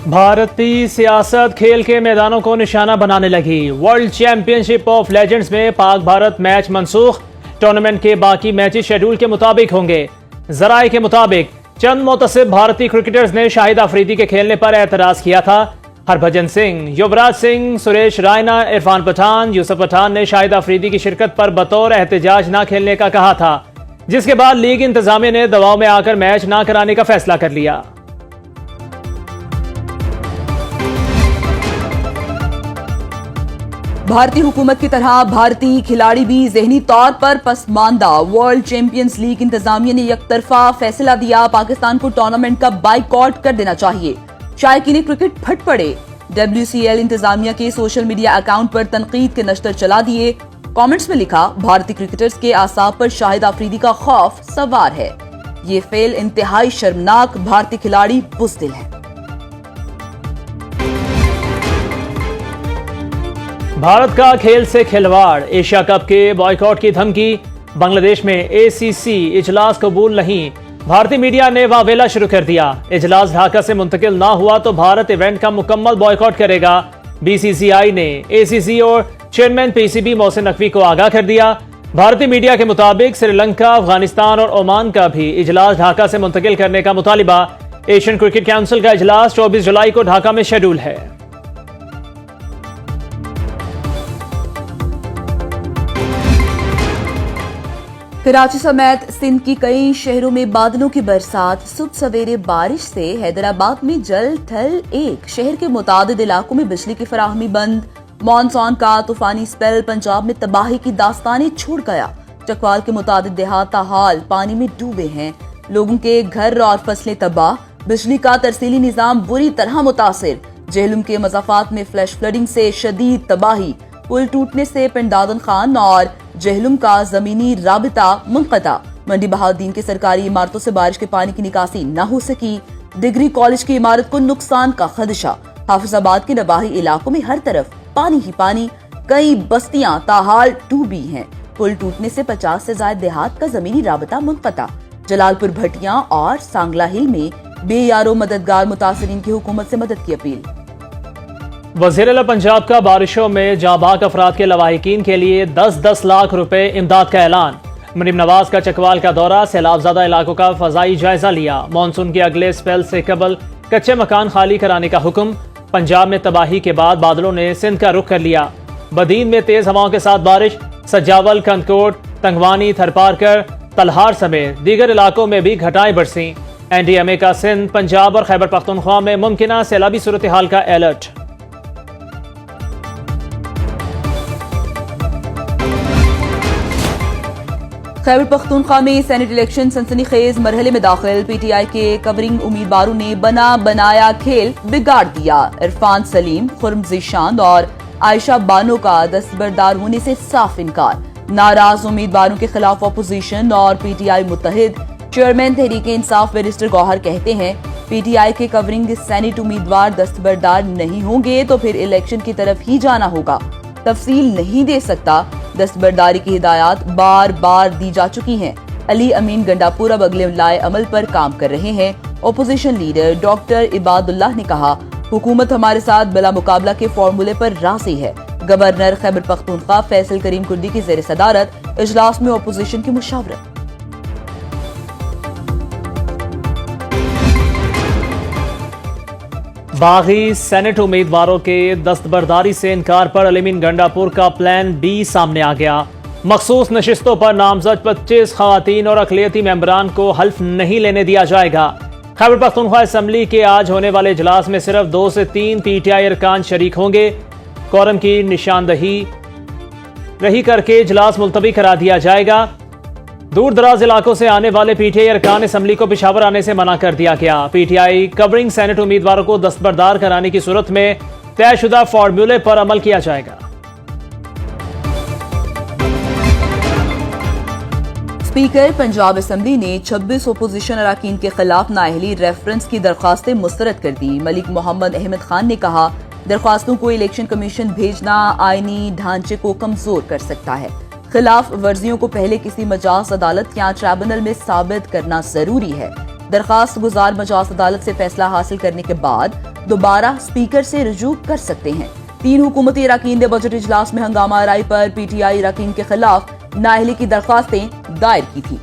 भारतीय सियासत खेल के मैदानों को निशाना बनाने लगी। वर्ल्ड चैंपियनशिप ऑफ लेजेंड्स में पाक भारत मैच मनसूख। टूर्नामेंट के बाकी मैचेस शेड्यूल के मुताबिक होंगे। जराए के मुताबिक चंद मुतसिब भारतीय क्रिकेटर्स ने शाहिद अफरीदी के खेलने पर एतराज किया था। हरभजन सिंह, युवराज सिंह, सुरेश रायना, इरफान पठान, यूसुफ पठान ने शाहिद अफरीदी की शिरकत पर बतौर एहतजाज न खेलने का कहा था, जिसके बाद लीग इंतजामिया ने दबाव में आकर मैच न कराने का फैसला कर लिया। भारतीय हुकूमत की तरह भारतीय खिलाड़ी भी ज़हनी तौर पर पसमानदा। वर्ल्ड चैंपियंस लीग इंतजामिया ने एकतरफा फैसला दिया, पाकिस्तान को टूर्नामेंट का बाइकआउट कर देना चाहिए। शायकीन क्रिकेट फट पड़े। WCL इंतजामिया के सोशल मीडिया अकाउंट पर तनकीद के नश्तर चला दिए। कमेंट्स में लिखा, भारतीय क्रिकेटर्स के आसाब पर शाहिद अफरीदी का खौफ सवार है। ये फेल इंतहाई शर्मनाक। भारतीय खिलाड़ी बुज़दिल है। भारत का खेल से खिलवाड़। एशिया कप के बॉयकॉट की धमकी। बांग्लादेश में ACC इजलास कबूल नहीं। भारतीय मीडिया ने वावेला शुरू कर दिया। इजलास ढाका से मुंतकिल ना हुआ तो भारत इवेंट का मुकम्मल बॉयकॉट करेगा। BCCI ने ACC और चेयरमैन PCB मोहसिन नकवी को आगाह कर दिया। भारतीय मीडिया के मुताबिक श्रीलंका, अफगानिस्तान और ओमान का भी इजलास ढाका से मुंतकिल करने का मुतालिबा। एशियन क्रिकेट काउंसिल का इजलास 24 जुलाई को ढाका में शेड्यूल है। कराची समेत सिंध की कई शहरों में बादलों की बरसात। सुबह सवेरे बारिश से हैदराबाद में जल थल एक। शहर के मुतादिद इलाकों में बिजली की फराहमी बंद। मॉनसून का तूफानी स्पेल पंजाब में तबाही की दास्तानें छोड़ गया। चकवाल के मुतादिद देहात हाल पानी में डूबे हैं। लोगों के घर और फसलें तबाह। बिजली का तरसीली निजाम बुरी तरह मुतासिर। जेहलम के मज़ाफात में फ्लैश फ्लडिंग से शदीद तबाही। पुल टूटने से पिंड दादन खान और जेहलुम का जमीनी राबिता मुनक़ता। मंडी बहाउद्दीन के सरकारी इमारतों से बारिश के पानी की निकासी न हो सकी। डिग्री कॉलेज की इमारत को नुकसान का खदशा। हाफिजाबाद के नवाही इलाकों में हर तरफ पानी ही पानी। कई बस्तियां ताहाल डूबी हैं। पुल टूटने से 50 से ज्यादा देहात का जमीनी राबिता मुनक़ता। जलालपुर भटियां और सांगला हिल में बेयारो मददगार मुतासरीन की हुकूमत से मदद की अपील। वज़ीर-ए-आला पंजाब का बारिशों में जाबाक अफराद के लवाहिकीन के लिए 10-10 लाख रुपए इमदाद का ऐलान। मरीम नवाज का चकवाल का दौरा। सैलाब ज़दा इलाकों का फजाई जायजा लिया। मानसून के अगले स्पेल से कबल कच्चे मकान खाली कराने का हुक्म। पंजाब में तबाही के बाद बादलों ने सिंध का रुख कर लिया। बदीन में तेज हवाओं के साथ बारिश। सजावल, कंदकोट, तंगवानी, थरपारकर, तलहार समेत दीगर इलाकों में भी घटाएं बरसी। NDMA का सिंध, पंजाब और खैबर पख्तूनख्वा में मुमकिना सैलाबी सूरत हाल का अलर्ट। खैबर पख्तूनख्वा में सेनेट इलेक्शन सनसनीखेज मरहले में दाखिल। PTI के कवरिंग उम्मीदवारों ने बना बनाया खेल बिगाड़ दिया। इरफान सलीम, खुर्म ज़ीशान और आयशा बानो का दस्तबरदार होने से साफ इनकार। नाराज उम्मीदवारों के खिलाफ अपोजिशन और PTI मुत्तहिद। Chairman Tehreek Insaf barrister Gauhar कहते हैं, PTI के कवरिंग सेनेट उम्मीदवार दस्तबरदार नहीं होंगे तो फिर इलेक्शन की तरफ ही जाना होगा। तफसील नहीं दे सकता। दस्तबरदारी की हिदायत बार बार दी जा चुकी हैं। अली अमीन गंडापुर अब अगले लाए अमल पर काम कर रहे हैं। ओपोजिशन लीडर डॉक्टर इबादुल्लाह ने कहा, हुकूमत हमारे साथ बिला मुकाबला के फॉर्मूले पर राजी है। गवर्नर खैबर पख्तूनख्वा फैसल करीम कुर्दी की ज़ेर सदारत इजलास में ओपोजिशन की मुशावरत। बागी सेनेट उम्मीदवारों के दस्तबरदारी से इनकार पर अलीमीन गंडापुर का प्लान B सामने आ गया। मखसूस नशिस्तों पर नामजद 25 खवातीन और अक़लियती मेंबरान को हल्फ नहीं लेने दिया जाएगा। खैबर पख्तूनख्वा असम्बली के आज होने वाले इजलास में सिर्फ 2 से 3 PTI अरकान शरीक होंगे। कोरम की निशानदही रही करके इजलास मुलतवी करा दिया जाएगा। दूर दराज इलाकों से आने वाले PTI अरकान असम्बली को पेशावर आने से मना कर दिया गया। PTI कवरिंग सेनेट उम्मीदवारों को दस्तबरदार कराने की सूरत में तयशुदा फॉर्मूले पर अमल किया जाएगा। स्पीकर पंजाब असम्बली ने 26 ओपोजिशन अरकान के खिलाफ नाअहली रेफरेंस की दरख्वास्तें मुस्तरद कर दी। मलिक मोहम्मद अहमद खान ने कहा, दरख्वास्तों को इलेक्शन कमीशन भेजना आईनी ढांचे को कमजोर कर सकता है। खिलाफ वर्जियों को पहले किसी मजाज अदालत या ट्रिब्यूनल में साबित करना जरूरी है। दरखास्त गुजार मजाज अदालत से फैसला हासिल करने के बाद दोबारा स्पीकर से रुजू कर सकते हैं। 3 हुकूमती अरकान ने बजट इजलास में हंगामा आराई पर PTI अरकान के खिलाफ नाअहली की दरख्वास्तें दायर की थी।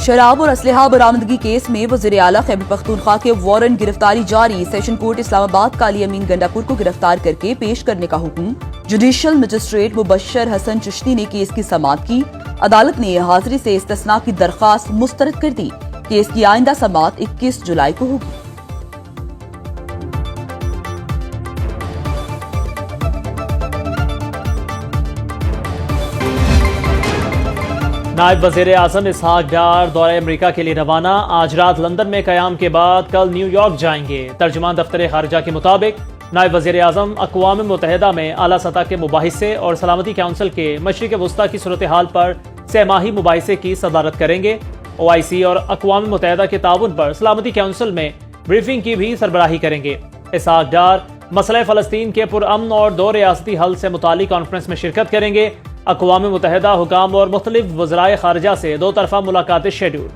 शराब और असलहा बरामदगी केस में वज़ीर आला खैबर पख्तूनख्वा के वारंट गिरफ्तारी जारी। सेशन कोर्ट इस्लामाबाद का अली अमीन गंडापुर को गिरफ्तार करके पेश करने का हुक्म। जुडिशल मजिस्ट्रेट मुबशर हसन चिश्ती ने केस की समाअत की। अदालत ने हाजिरी से इस्तिस्ना की दरख्वास्त मुस्तरद कर दी। केस की आइंदा समाअत 21 जुलाई को होगी। नायब वज़ीर आज़म इसहाक डार दौरे अमरीका के लिए रवाना। आज रात लंदन में क़याम के बाद कल न्यूयॉर्क जाएंगे। तर्जुमान दफ्तर खारजा के मुताबिक नायब वज़ीर आज़म अक़वाम मुत्तहिदा में आला सतह के मुबाहिसे और सलामती काउंसिल के मशरिक़ वस्ता की सूरत हाल पर सहमाही मुबाहिसे की सदारत करेंगे। OIC और अक़वाम मुत्तहिदा के ताउन पर सलामती काउंसिल में ब्रीफिंग की भी सरबराही करेंगे। इसहाक डार मसला फ़लस्तीन के पुरअमन और 2 रियासती हल से मुतालिक कॉन्फ्रेंस में शिरकत करेंगे। अक़वाम मुत्तहिदा हुकाम और मुख्तलिफ वज़राए खारजा से 2 तरफ़ा मुलाकातें शेड्यूल।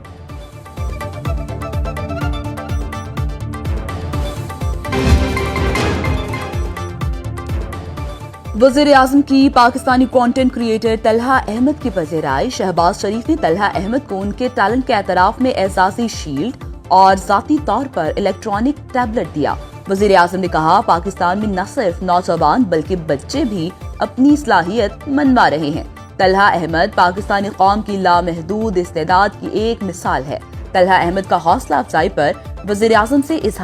वज़ीर आज़म की पाकिस्तानी कंटेंट क्रिएटर तलहा अहमद की पज़ेराई। शहबाज शरीफ ने तलहा अहमद को उनके टैलेंट के एतराफ़ में एजाज़ी शील्ड और ज़ाती तौर पर इलेक्ट्रॉनिक टैबलेट दिया। वज़ीर आज़म ने कहा, पाकिस्तान में न सिर्फ नौजवान बल्कि बच्चे भी अपनी सलाहियत मनवा रहे हैं। तलहा अहमद पाकिस्तानी कौम की लामहदूद इस्तेदाद की एक मिसाल है। तलहा अहमद का हौसला अफजाई पर वज़ीर आज़म से